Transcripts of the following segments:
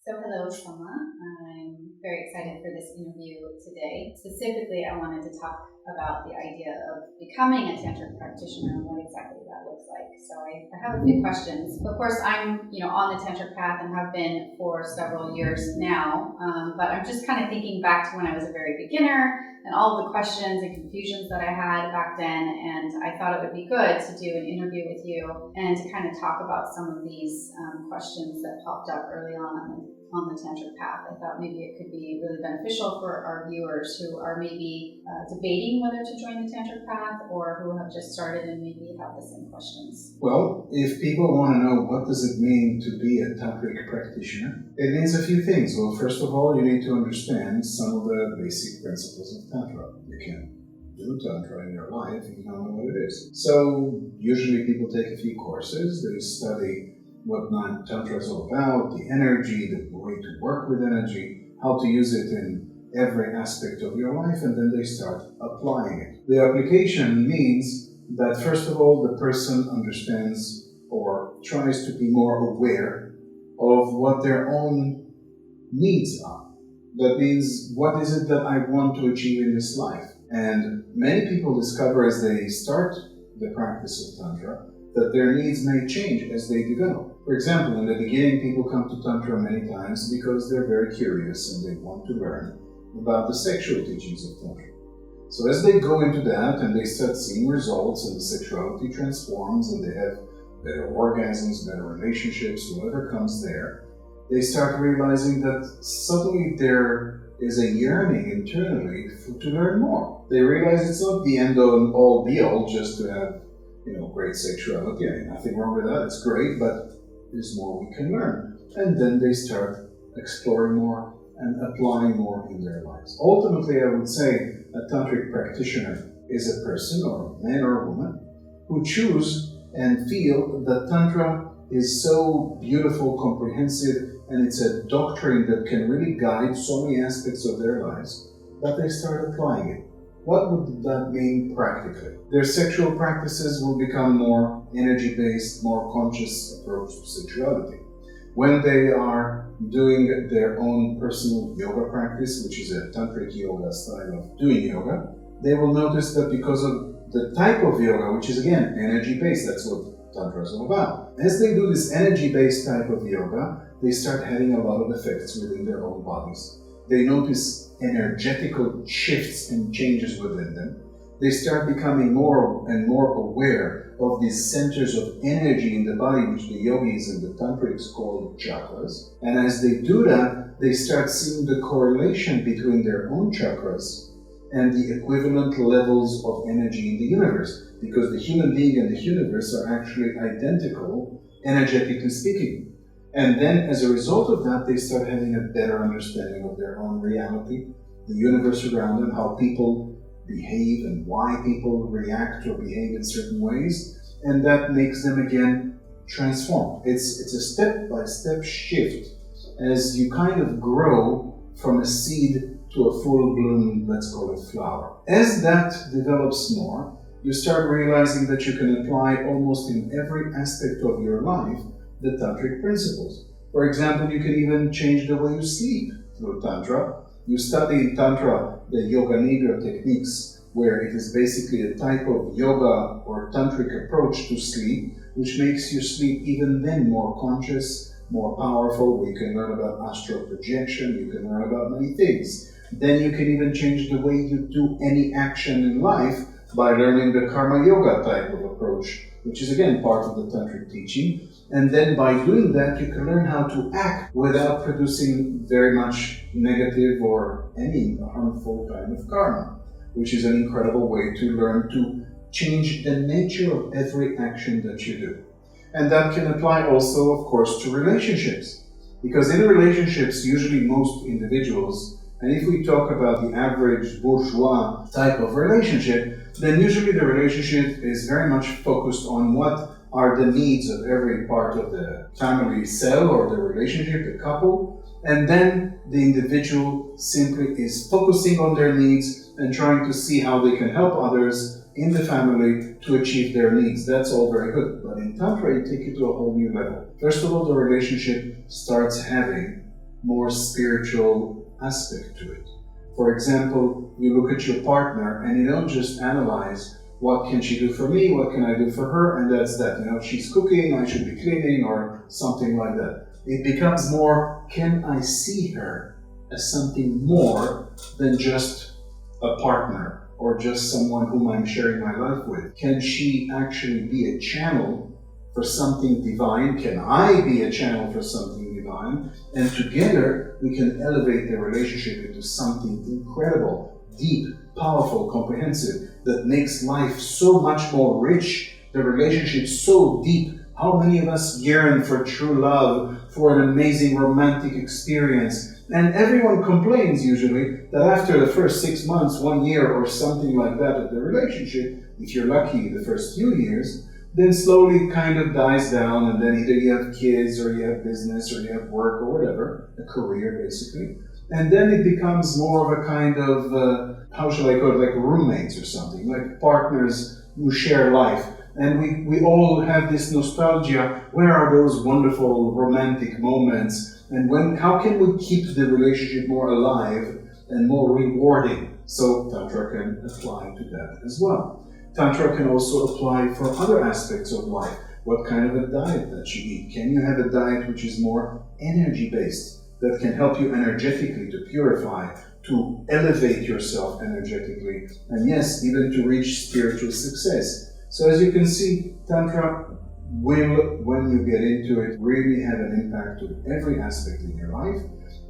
So hello, Soma. I'm very excited for this interview today. Specifically, I wanted to talk about the idea of becoming a tantric practitioner and what exactly that looks like. So I have a few questions. Of course, I'm on the tantric path and have been for several years now. But I'm just kind of thinking back to when I was a very beginner and all the questions and confusions that I had back then. And I thought it would be good to do an interview with you and to kind of talk about some of these questions that popped up early on the tantric path. I thought maybe it could be really beneficial for our viewers who are maybe debating whether to join the tantric path or who have just started and maybe have the same questions. Well, if people want to know what does it mean to be a tantric practitioner, it means a few things. Well, first of all, you need to understand some of the basic principles of Tantra. You can do Tantra in your life if you don't know what it is. So usually people take a few courses, they study what Tantra is all about, the energy, the way to work with energy, how to use it in every aspect of your life, and then they start applying it. The application means that, first of all, the person understands or tries to be more aware of what their own needs are. That means, what is it that I want to achieve in this life? And many people discover as they start the practice of Tantra that their needs may change as they develop. For example, in the beginning, people come to Tantra many times because they're very curious and they want to learn about the sexual teachings of Tantra. So as they go into that and they start seeing results and the sexuality transforms and they have better orgasms, better relationships, whatever comes there, they start realizing that suddenly there is a yearning internally to learn more. They realize it's not the end all be all just to have great sexuality. I mean, nothing wrong with that, it's great, but there's more we can learn. And then they start exploring more and applying more in their lives. Ultimately, I would say a tantric practitioner is a person, or a man or a woman, who choose and feel that Tantra is so beautiful, comprehensive, and it's a doctrine that can really guide so many aspects of their lives that they start applying it. What would that mean practically? Their sexual practices will become more energy-based, more conscious approach to sexuality. When they are doing their own personal yoga practice, which is a tantric yoga style of doing yoga, they will notice that because of the type of yoga, which is again energy-based, that's what Tantra is all about. As they do this energy-based type of yoga, they start having a lot of effects within their own bodies. They notice energetical shifts and changes within them. They start becoming more and more aware of these centers of energy in the body, which the yogis and the tantrics call chakras. And as they do that, they start seeing the correlation between their own chakras and the equivalent levels of energy in the universe, because the human being and the universe are actually identical, energetically speaking. And then, as a result of that, they start having a better understanding of their own reality, the universe around them, how people behave and why people react or behave in certain ways, and that makes them again transform. It's a step-by-step shift as you kind of grow from a seed to a full-bloom, let's call it flower. As that develops more, you start realizing that you can apply almost in every aspect of your life the tantric principles. For example, you can even change the way you sleep through Tantra. You study in Tantra the Yoga Nidra techniques, where it is basically a type of yoga or tantric approach to sleep, which makes you sleep even then more conscious, more powerful. You can learn about astral projection, you can learn about many things. Then you can even change the way you do any action in life by learning the Karma Yoga type of approach, which is again part of the tantric teaching. And then by doing that, you can learn how to act without producing very much negative or any harmful kind of karma, which is an incredible way to learn to change the nature of every action that you do. And that can apply also, of course, to relationships. Because in relationships, usually most individuals, and if we talk about the average bourgeois type of relationship, then usually the relationship is very much focused on what are the needs of every part of the family cell or the relationship, the couple, and then the individual simply is focusing on their needs and trying to see how they can help others in the family to achieve their needs. That's all very good. But in Tantra, you take it to a whole new level. First of all, the relationship starts having more spiritual aspect to it. For example, you look at your partner and you don't just analyze what can she do for me, what can I do for her, and that's that. If she's cooking, I should be cleaning or something like that. It becomes more, can I see her as something more than just a partner or just someone whom I'm sharing my life with? Can she actually be a channel for something divine? Can I be a channel for something divine? And together we can elevate the relationship into something incredible, deep, powerful, comprehensive, that makes life so much more rich, the relationship so deep. How many of us yearn for true love, for an amazing romantic experience? And everyone complains usually that after the first 6 months, 1 year or something like that of the relationship, if you're lucky the first few years, then slowly it kind of dies down, and then either you have kids or you have business or you have work or whatever, a career basically. And then it becomes more of a kind of, how shall I call it, like roommates or something, like partners who share life. And we all have this nostalgia. Where are those wonderful romantic moments? And how can we keep the relationship more alive and more rewarding? So Tantra can apply to that as well. Tantra can also apply for other aspects of life. What kind of a diet that you eat? Can you have a diet which is more energy-based, that can help you energetically to purify, to elevate yourself energetically, and yes, even to reach spiritual success? So as you can see, Tantra will, when you get into it, really have an impact on every aspect in your life.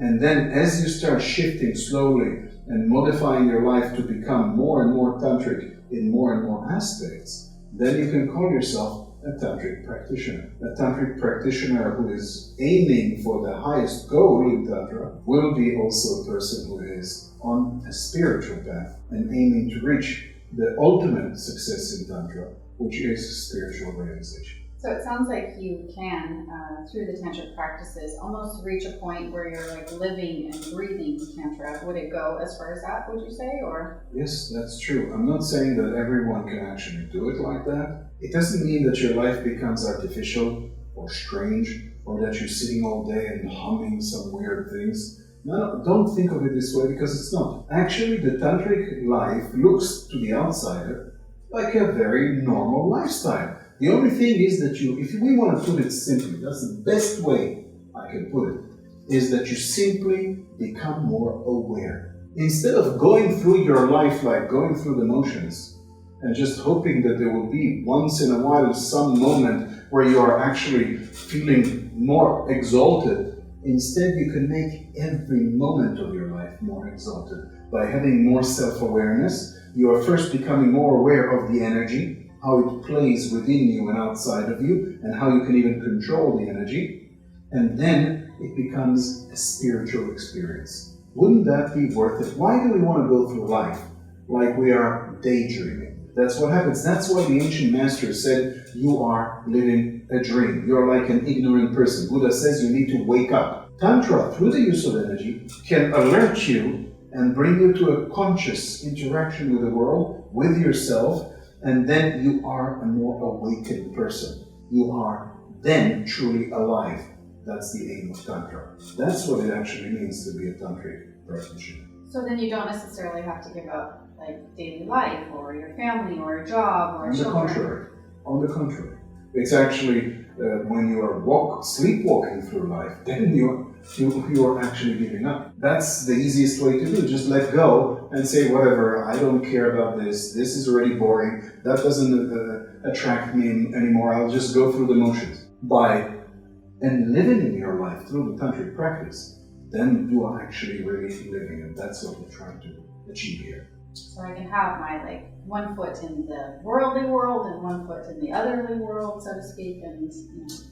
And then as you start shifting slowly and modifying your life to become more and more tantric in more and more aspects, then you can call yourself a tantric practitioner. A tantric practitioner who is aiming for the highest goal in Tantra will be also a person who is on a spiritual path and aiming to reach the ultimate success in Tantra, which is spiritual realization. So it sounds like you can, through the Tantric practices, almost reach a point where you're like living and breathing Tantra. Would it go as far as that, would you say, or? Yes, that's true. I'm not saying that everyone can actually do it like that. It doesn't mean that your life becomes artificial or strange, or that you're sitting all day and humming some weird things. No, don't think of it this way, because it's not. Actually, the tantric life looks to the outsider like a very normal lifestyle. The only thing is that if we want to put it simply, that's the best way I can put it, is that you simply become more aware. Instead of going through your life like going through the motions and just hoping that there will be once in a while some moment where you are actually feeling more exalted, instead, you can make every moment of your life more exalted. By having more self-awareness, you are first becoming more aware of the energy, how it plays within you and outside of you, and how you can even control the energy. And then it becomes a spiritual experience. Wouldn't that be worth it? Why do we want to go through life like we are daydreaming? That's what happens. That's why the ancient masters said, you are living a dream. You're like an ignorant person. Buddha says you need to wake up. Tantra, through the use of energy, can alert you and bring you to a conscious interaction with the world, with yourself, and then you are a more awakened person. You are then truly alive. That's the aim of Tantra. That's what it actually means to be a tantric practitioner. So then you don't necessarily have to give up like daily life or your family or a job or children. On the contrary. It's actually when you are sleepwalking through life, then you are actually giving up. That's the easiest way to do. Just let go and say, whatever, I don't care about this. This is already boring. That doesn't attract me anymore. I'll just go through the motions. And living in your life through the tantric practice, then you are actually really living, and that's what we're trying to achieve here. So I can have my one foot in the worldly world and one foot in the otherly world, so to speak, and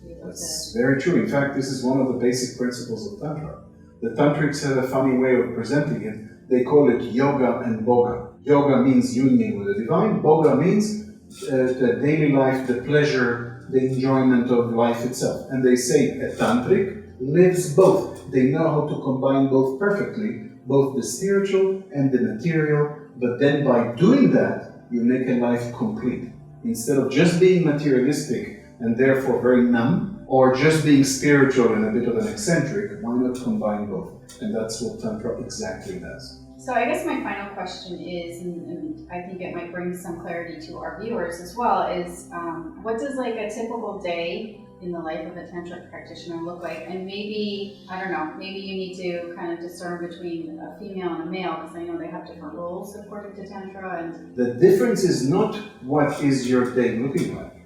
be able That's very true. In fact, this is one of the basic principles of Tantra. The Tantrics have a funny way of presenting it. They call it yoga and boga. Yoga means union with the divine. Boga means the daily life, the pleasure, the enjoyment of life itself. And they say a Tantric lives both. They know how to combine both perfectly, both the spiritual and the material. But then by doing that, you make a life complete. Instead of just being materialistic and therefore very numb, or just being spiritual and a bit of an eccentric, why not combine both? And that's what Tantra exactly does. So I guess my final question is, and I think it might bring some clarity to our viewers as well, is what does like a typical day in the life of a tantric practitioner look like? And maybe, I don't know, maybe you need to kind of discern between a female and a male, because I know they have different roles according to Tantra. And the difference is not what is your day looking like.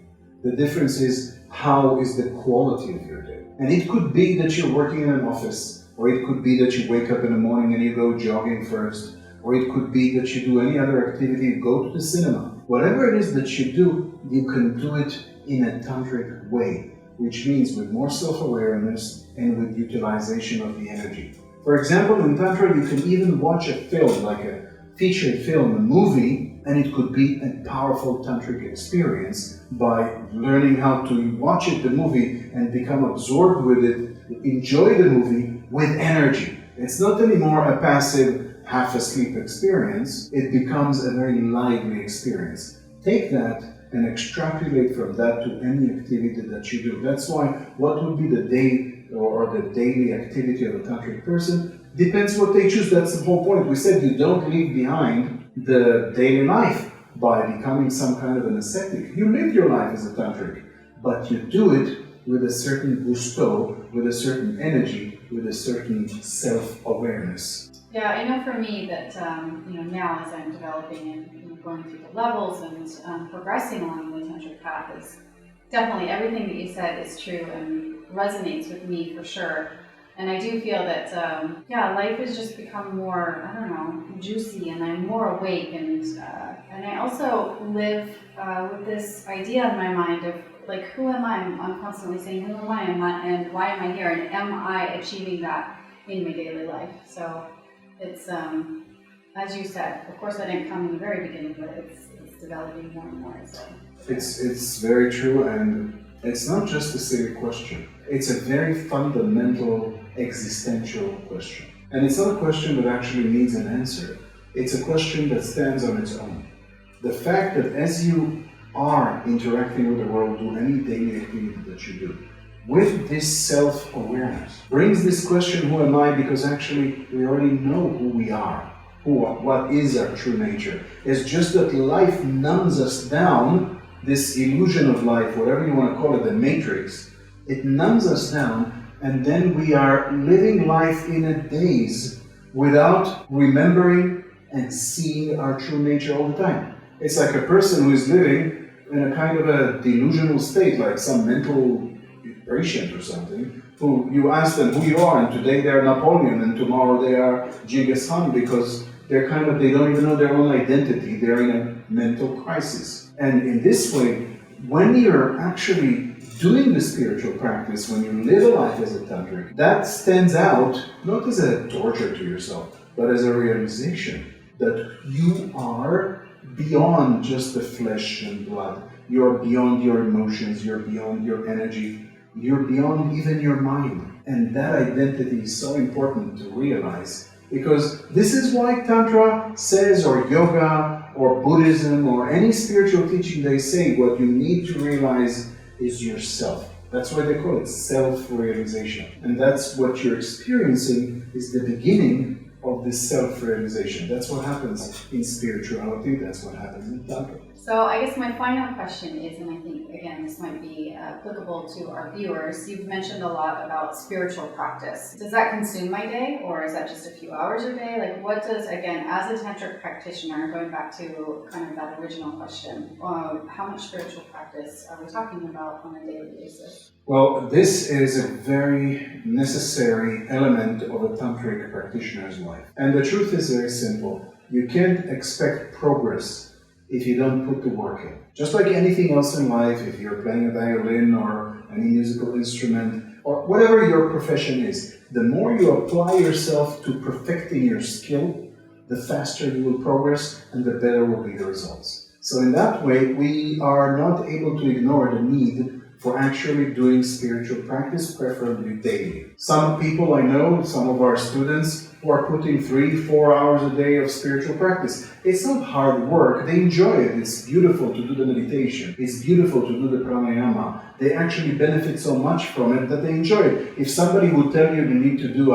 The difference is how is the quality of your day. And it could be that you're working in an office, or it could be that you wake up in the morning and you go jogging first, or it could be that you do any other activity, you go to the cinema. Whatever it is that you do, you can do it in a tantric way, which means with more self-awareness and with utilization of the energy. For example, in Tantra, you can even watch a film, like a featured film, a movie, and it could be a powerful tantric experience by learning how to watch it, the movie, and become absorbed with it, enjoy the movie with energy. It's not anymore a passive, half-asleep experience. It becomes a very lively experience. Take that and extrapolate from that to any activity that you do. That's why what would be the day or the daily activity of a tantric person depends what they choose. That's the whole point. We said you don't leave behind the daily life by becoming some kind of an ascetic. You live your life as a tantric, but you do it with a certain gusto, with a certain energy, with a certain self-awareness. yeah, I know for me that now as I'm developing and going through the levels and progressing along the tantric path, is definitely everything that you said is true and resonates with me for sure. And I do feel that life has just become more, I don't know, juicy, and I'm more awake, and I also live with this idea in my mind of like, who am I? I'm constantly saying, who am I, and why am I here, and am I achieving that in my daily life? So it's, as you said, of course I didn't come in the very beginning, but it's developing more and more. So. It's very true, and it's not just a silly question. It's a very fundamental existential question. And it's not a question that actually needs an answer. It's a question that stands on its own. The fact that as you are interacting with the world, do any daily activity that you do, with this self-awareness, brings this question, who am I? Because actually we already know who we are, what is our true nature. It's just that life numbs us down, this illusion of life, whatever you want to call it, the matrix, it numbs us down, and then we are living life in a daze without remembering and seeing our true nature all the time. It's like a person who is living in a kind of a delusional state, like some mental patient or something, who you ask them who you are, and today they're Napoleon, and tomorrow they are Genghis Khan, because they don't even know their own identity. They're in a mental crisis. And in this way, when you're actually doing the spiritual practice, when you live a life as a tantric, that stands out not as a torture to yourself, but as a realization that you are beyond just the flesh and blood. You're beyond your emotions, you're beyond your energy, you're beyond even your mind. And that identity is so important to realize, because this is why Tantra says, or yoga, or Buddhism, or any spiritual teaching, they say what you need to realize is yourself. That's why they call it self-realization. And that's what you're experiencing, is the beginning of this self-realization. That's what happens in spirituality, that's what happens in Tantra. So I guess my final question is, and I think, again, this might be applicable to our viewers, you've mentioned a lot about spiritual practice. Does that consume my day, or is that just a few hours a day? Like, what does, again, as a tantric practitioner, going back to kind of that original question, how much spiritual practice are we talking about on a daily basis? Well, this is a very necessary element of a tantric practitioner's life. And the truth is very simple. You can't expect progress if you don't put the work in. Just like anything else in life, if you're playing a violin or any musical instrument, or whatever your profession is, the more you apply yourself to perfecting your skill, the faster you will progress and the better will be the results. So in that way, we are not able to ignore the need for actually doing spiritual practice, preferably daily. Some people I know, some of our students, who are putting 3-4 hours a day of spiritual practice. It's not hard work, they enjoy it. It's beautiful to do the meditation. It's beautiful to do the pranayama. They actually benefit so much from it that they enjoy it. If somebody would tell you need to do,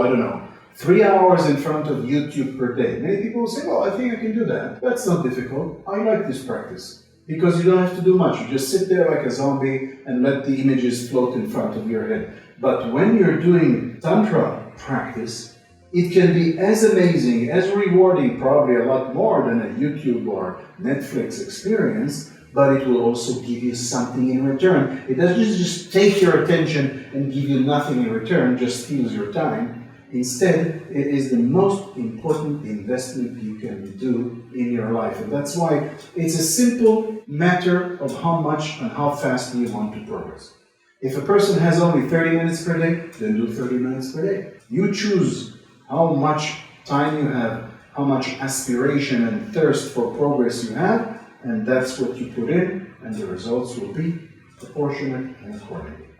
3 hours in front of YouTube per day, many people will say, well, I think I can do that. That's not difficult. I like this practice. Because you don't have to do much. You just sit there like a zombie and let the images float in front of your head. But when you're doing Tantra practice, it can be as amazing, as rewarding, probably a lot more than a YouTube or Netflix experience, but it will also give you something in return. It doesn't just take your attention and give you nothing in return, just steals your time. Instead, it is the most important investment you can do in your life. And that's why it's a simple matter of how much and how fast you want to progress. If a person has only 30 minutes per day, then do 30 minutes per day. You choose how much time you have, how much aspiration and thirst for progress you have, and that's what you put in, and the results will be proportionate and accordingly.